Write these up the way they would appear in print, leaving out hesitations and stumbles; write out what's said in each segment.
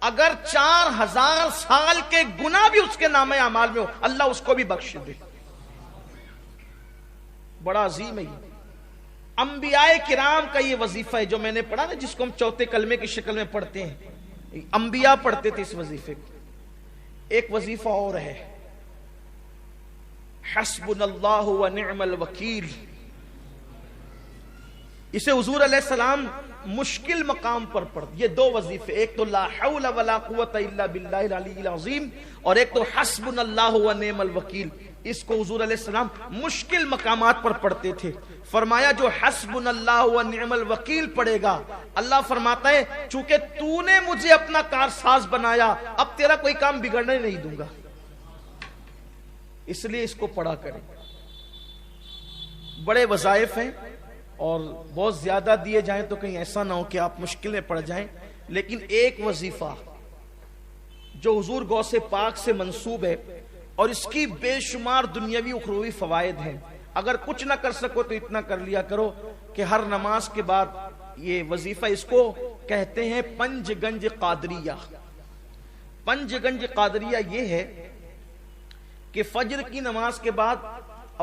اگر 4000 سال کے گناہ بھی اس کے نام اعمال میں ہو اللہ اس کو بھی بخش دے. بڑا عظیم ہے یہ. انبیاء کرام کا یہ وظیفہ ہے جو میں نے پڑھا نا، جس کو ہم چوتھے کلمے کی شکل میں پڑھتے ہیں. انبیاء پڑھتے تھے اس وظیفے کو. ایک وظیفہ اور ہے، حسبنا اللہ و نعم الوکیل. اسے حضور علیہ السلام مشکل مقام پر پڑھ. یہ دو وظیفے، ایک تو لا حول ولا قوت الا باللہ العلی العظیم، اور ایک تو حسبنا اللہ و نعم الوکیل. اس کو حضور علیہ السلام مشکل مقامات پر پڑھتے تھے. فرمایا جو حسبنا اللہ و نعم الوکیل پڑھے گا، اللہ فرماتا ہے چونکہ تو نے مجھے اپنا کارساز بنایا، اب تیرا کوئی کام بگڑنے نہیں دوں گا، اس لیے اس کو پڑھا کریں. بڑے وظائف ہیں اور بہت زیادہ دیے جائیں تو کہیں ایسا نہ ہو کہ آپ مشکل میں پڑ جائیں. لیکن ایک وظیفہ جو حضور غوث پاک سے منسوب ہے اور اس کی بے شمار دنیاوی اخروی فوائد ہیں، اگر کچھ نہ کر سکو تو اتنا کر لیا کرو کہ ہر نماز کے بعد یہ وظیفہ، اس کو کہتے ہیں پنج گنج قادریہ. پنج گنج قادریہ یہ ہے کہ فجر کی نماز کے بعد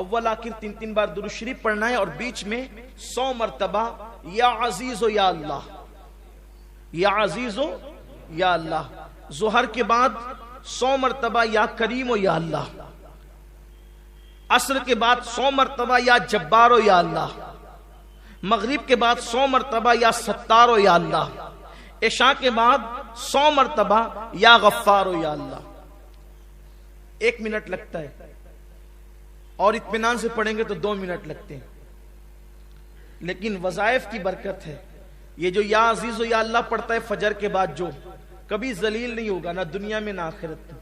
اول آخر 3 بار درود شریف پڑھنا ہے، اور بیچ میں 100 مرتبہ یا عزیز و یا اللہ، یا عزیز و یا اللہ. ظہر کے بعد 100 مرتبہ یا کریم و یا اللہ. عصر کے بعد 100 مرتبہ یا جبار و یا اللہ. مغرب کے بعد 100 مرتبہ یا ستار و یا اللہ. عشاء کے بعد 100 مرتبہ یا غفار و یا اللہ. 1 منٹ لگتا ہے، اور اطمینان سے پڑھیں گے تو 2 منٹ لگتے ہیں. لیکن وظائف کی برکت ہے. یہ جو یا عزیز و یا اللہ پڑھتا ہے فجر کے بعد، جو کبھی ذلیل نہیں ہوگا، نہ دنیا میں نہ آخرت میں.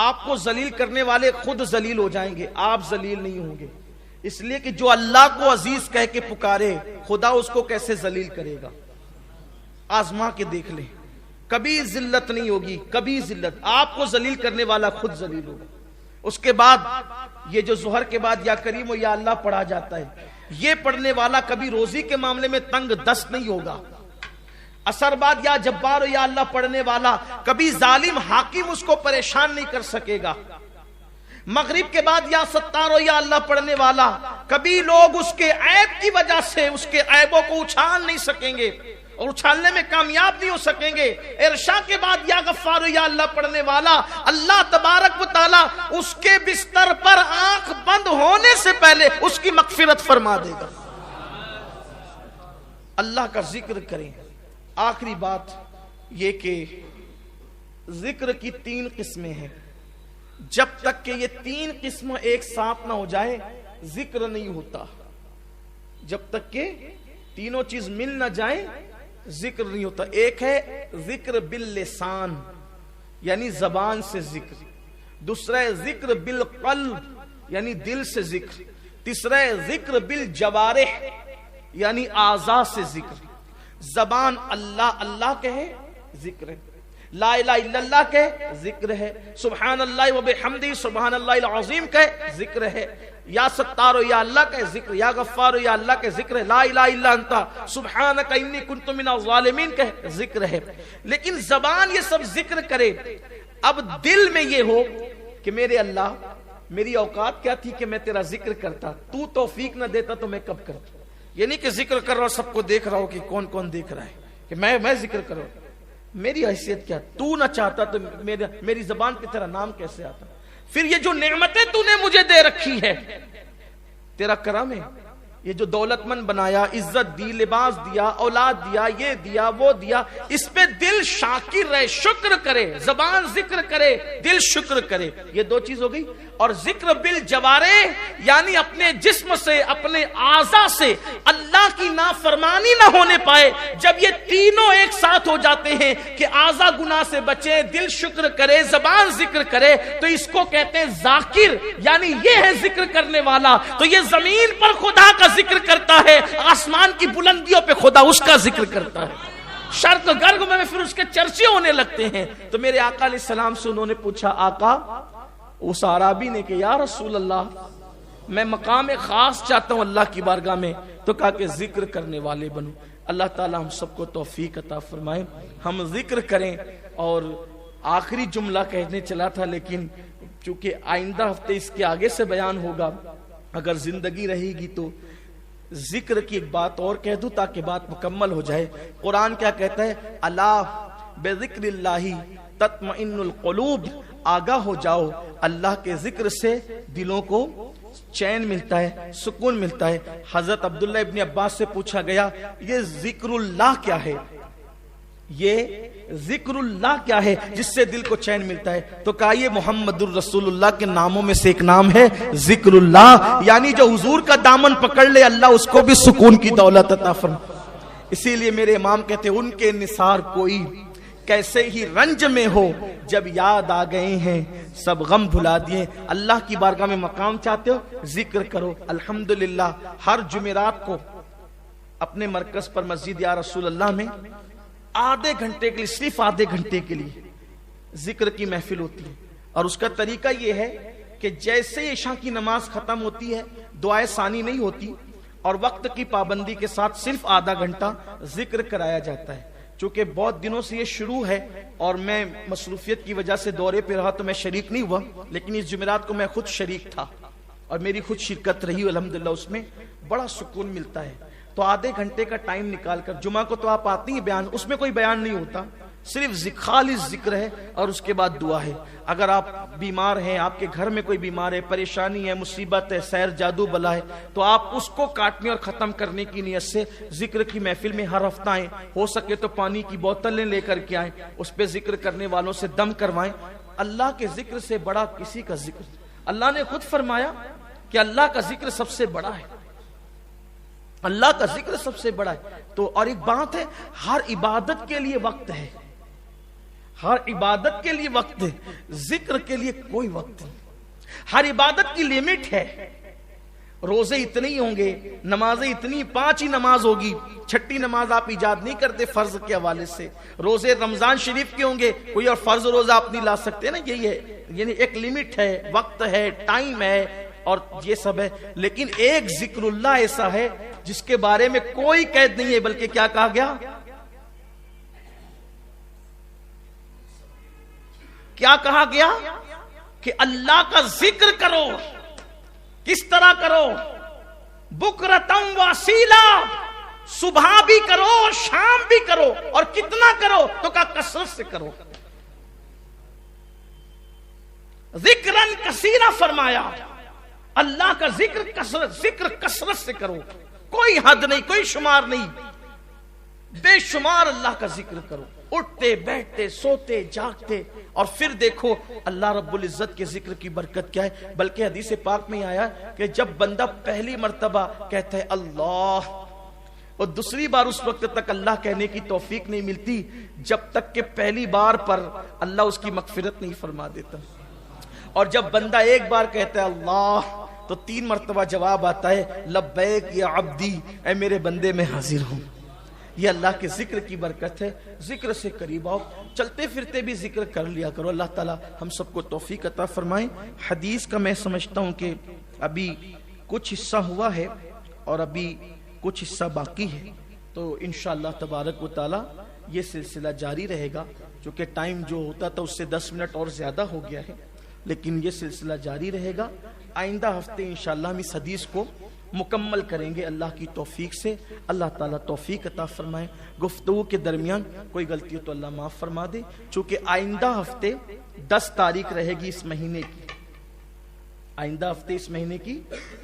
آپ کو ذلیل کرنے والے خود ذلیل ہو جائیں گے، آپ ذلیل نہیں ہوں گے. اس لیے کہ جو اللہ کو عزیز کہہ کے پکارے، خدا اس کو کیسے ذلیل کرے گا. آزما کے دیکھ لیں، کبھی ذلت نہیں ہوگی، کبھی ذلت. آپ کو ذلیل کرنے والا خود ذلیل ہوگا. اس کے بعد یہ جو ظہر کے بعد یا کریم و یا اللہ پڑھا جاتا ہے، یہ پڑھنے والا کبھی روزی کے معاملے میں تنگ دست نہیں ہوگا. اثر بعد یا جبار و یا اللہ پڑھنے والا کبھی ظالم حاکم اس کو پریشان نہیں کر سکے گا. مغرب کے بعد یا ستار و یا اللہ پڑھنے والا کبھی لوگ اس کے عیب کی وجہ سے اس کے عیبوں کو اچھال نہیں سکیں گے اور اچھالنے میں کامیاب نہیں ہو سکیں گے. عشاء کے بعد یا غفار و یا اللہ پڑھنے والا اللہ تبارک و تعالی اس کے بستر پر آنکھ بند ہونے سے پہلے اس کی مغفرت فرما دے گا. اللہ کا ذکر کریں. آخری بات یہ کہ ذکر کی 3 قسمیں ہیں. جب تک کہ یہ 3 قسم ایک ساتھ نہ ہو جائے ذکر نہیں ہوتا. جب تک کہ تینوں چیز مل نہ جائیں ذکر نہیں ہوتا. ایک ہے ذکر باللسان یعنی زبان سے ذکر. دوسرا ہے ذکر بالقلب یعنی دل سے ذکر. تیسرا ہے ذکر بالجوارح یعنی اعضاء سے ذکر. زبان اللہ اللہ کہے ذکر ہے، لا الہ الا اللہ کہے ذکر ہے، سبحان اللہ و بحمدہ سبحان اللہ العظیم کہے ذکر ہے، یا ستار یا اللہ کا ذکر، یا غفار یا اللہ کا ذکر ہے، لا الہ الا انت سبحانک انی کنت من الظالمین کا ذکر ہے. لیکن زبان یہ سب ذکر کرے، اب دل میں یہ ہو کہ میرے اللہ میری اوقات کیا تھی کہ میں تیرا ذکر کرتا، تو توفیق نہ دیتا تو میں کب کرتا. یہ نہیں کہ ذکر کر رہا ہوں سب کو دیکھ رہا ہوں کہ کون کون دیکھ رہا ہے کہ میں ذکر کر رہا ہوں. میری حیثیت کیا، تو نہ چاہتا تو میری زبان پہ تیرا نام کیسے آتا. پھر یہ جو نعمتیں تو نے مجھے دے رکھی ہے تیرا کرم ہے. یہ جو دولت مند بنایا، عزت دی، لباس دیا، اولاد دیا، یہ دیا وہ دیا، اس پہ دل شاکر رہے، شکر کرے. زبان ذکر کرے، دل شکر کرے. یہ 2 چیز ہو گئی. اور ذکر بالجوارح یعنی اپنے جسم سے اپنے اعضاء سے اللہ کی نافرمانی نہ ہونے پائے. جب یہ تینوں ایک ساتھ ہو جاتے ہیں کہ اعضاء گناہ سے بچے، دل شکر کرے، زبان ذکر کرے، تو اس کو کہتے ہیں ذاکر یعنی یہ ہے ذکر کرنے والا. تو یہ زمین پر خدا کا ذکر کرتا ہے، آسمان کی بلندیوں پہ خدا اس کا ذکر کرتا ہے. شرق غرب میں پھر اس کے چرچے ہونے لگتے ہیں. تو میرے آقا علیہ السلام سے انہوں نے پوچھا، آقا اس عرابی نے کہ یا رسول اللہ میں مقام خاص چاہتا ہوں اللہ کی بارگاہ میں. تو کہا کہ ذکر کرنے والے بنو. اللہ تعالی ہم سب کو توفیق عطا فرمائے، ہم ذکر کریں اور آخری جملہ کہنے چلا تھا، لیکن چونکہ آئندہ ہفتے اس کے آگے سے بیان ہوگا، اگر زندگی رہے گی تو ذکر کی ایک بات اور کہہ دوں تاکہ بات مکمل ہو جائے۔ قرآن کیا کہتا ہے؟ الا بذکر اللہ تطمئن القلوب، آگاہ ہو جاؤ، اللہ کے ذکر سے دلوں کو چین ملتا ہے، سکون ملتا ہے۔ حضرت عبداللہ ابن عباس سے پوچھا گیا یہ ذکر اللہ کیا ہے، یہ ذکر اللہ کیا ہے جس سے دل کو چین ملتا ہے؟ تو کہا یہ محمد الرسول اللہ کے ناموں میں سے ایک نام ہے ذکر اللہ، یعنی جو حضور کا دامن پکڑ لے اللہ اس کو بھی سکون کی دولت عطا فرمائے۔ اسی لیے میرے امام کہتے ہیں ان کے نثار کوئی کیسے ہی رنج میں ہو، جب یاد آ گئے ہیں سب غم بھلا دیے۔ اللہ کی بارگاہ میں مقام چاہتے ہو، ذکر کرو۔ الحمدللہ ہر جمعرات کو اپنے مرکز پر مسجد یا رسول اللہ میں آدھے گھنٹے کے لیے، صرف آدھے گھنٹے کے لیے ذکر کی محفل ہوتی ہے، اور اس کا طریقہ یہ ہے کہ جیسے عشاء کی نماز ختم ہوتی ہے دعائے ثانی نہیں ہوتی، اور وقت کی پابندی کے ساتھ صرف آدھا گھنٹہ ذکر کرایا جاتا ہے۔ چونکہ بہت دنوں سے یہ شروع ہے اور میں مصروفیت کی وجہ سے دورے پہ رہا تو میں شریک نہیں ہوا، لیکن اس جمعرات کو میں خود شریک تھا اور میری خود شرکت رہی الحمدللہ، اس میں بڑا سکون ملتا ہے۔ تو آدھے گھنٹے کا ٹائم نکال کر، جمعہ کو تو آپ آتے ہیں بیان، اس میں کوئی بیان نہیں ہوتا، صرف خالص ذکر ہے اور اس کے بعد دعا ہے۔ اگر آپ بیمار ہیں، آپ کے گھر میں کوئی بیمار ہے، پریشانی ہے، مصیبت ہے، سیر جادو بلا ہے، تو آپ اس کو کاٹنے اور ختم کرنے کی نیت سے ذکر کی محفل میں ہر ہفتہ آئیں، ہو سکے تو پانی کی بوتلیں لے کر کے آئیں، اس پہ ذکر کرنے والوں سے دم کروائیں۔ اللہ کے ذکر سے بڑا کسی کا ذکر، اللہ نے خود فرمایا کہ اللہ کا ذکر سب سے بڑا ہے، اللہ کا ذکر سب سے بڑا ہے۔ تو اور ایک بات ہے، ہر عبادت کے لیے وقت ہے، ہر عبادت کے لیے وقت ہے، ذکر کے لیے کوئی وقت نہیں۔ ہر عبادت کی لیمٹ ہے، روزے اتنے ہی ہوں گے، نمازیں اتنی، 5 ہی نماز ہوگی، 6ٹھی نماز آپ ایجاد نہیں کرتے فرض کے حوالے سے۔ روزے رمضان شریف کے ہوں گے، کوئی اور فرض روزہ آپ نہیں لا سکتے نا، یہی ہے، یعنی ایک لیمٹ ہے، وقت ہے، ٹائم ہے، اور یہ سب ہے۔ لیکن ایک ذکر اللہ ایسا ہے جس کے بارے میں کوئی قید نہیں ہے، بلکہ کیا کہا گیا؟ کیا کہا گیا؟ کہ اللہ کا ذکر کرو۔ کس طرح کرو؟ بکرتم واسیلا، صبح بھی کرو اور شام بھی کرو، اور کتنا کرو؟ تو کہا کثرت سے کرو، ذکرن کثیرا فرمایا۔ اللہ کا ذکر کثرت سے کرو، کوئی حد نہیں، کوئی شمار نہیں، بے شمار اللہ کا ذکر کرو، اٹھتے بیٹھتے سوتے جاگتے۔ اور پھر دیکھو اللہ رب العزت کے ذکر کی برکت کیا ہے، بلکہ حدیث پاک میں آیا کہ جب بندہ پہلی مرتبہ کہتا ہے اللہ، اور دوسری بار اس وقت تک اللہ کہنے کی توفیق نہیں ملتی جب تک کہ پہلی بار پر اللہ اس کی مغفرت نہیں فرما دیتا، اور جب بندہ ایک بار کہتا ہے اللہ تو 3 مرتبہ جواب آتا ہے لبیک یا عبدی، اے میرے بندے میں حاضر ہوں۔ یہ اللہ کے ذکر کی برکت ہے، ذکر سے قریب آؤ، چلتے پھرتے بھی ذکر کر لیا کرو۔ اللہ تعالی ہم سب کو توفیق عطا فرمائیں۔ حدیث کا میں سمجھتا ہوں کہ ابھی کچھ حصہ ہوا ہے اور ابھی کچھ حصہ باقی ہے، تو انشاءاللہ تبارک و تعالی یہ سلسلہ جاری رہے گا، چونکہ ٹائم جو ہوتا تھا اس سے 10 منٹ اور زیادہ ہو گیا ہے، لیکن یہ سلسلہ جاری رہے گا۔ آئندہ ہفتے انشاءاللہ ہم اس حدیث کو مکمل کریں گے اللہ کی توفیق سے۔ اللہ تعالیٰ توفیق عطا فرمائے۔ گفتگو کے درمیان کوئی غلطی ہو تو اللہ معاف فرما دے، چونکہ آئندہ ہفتے 10 تاریخ رہے گی اس مہینے کی، آئندہ ہفتے اس مہینے کی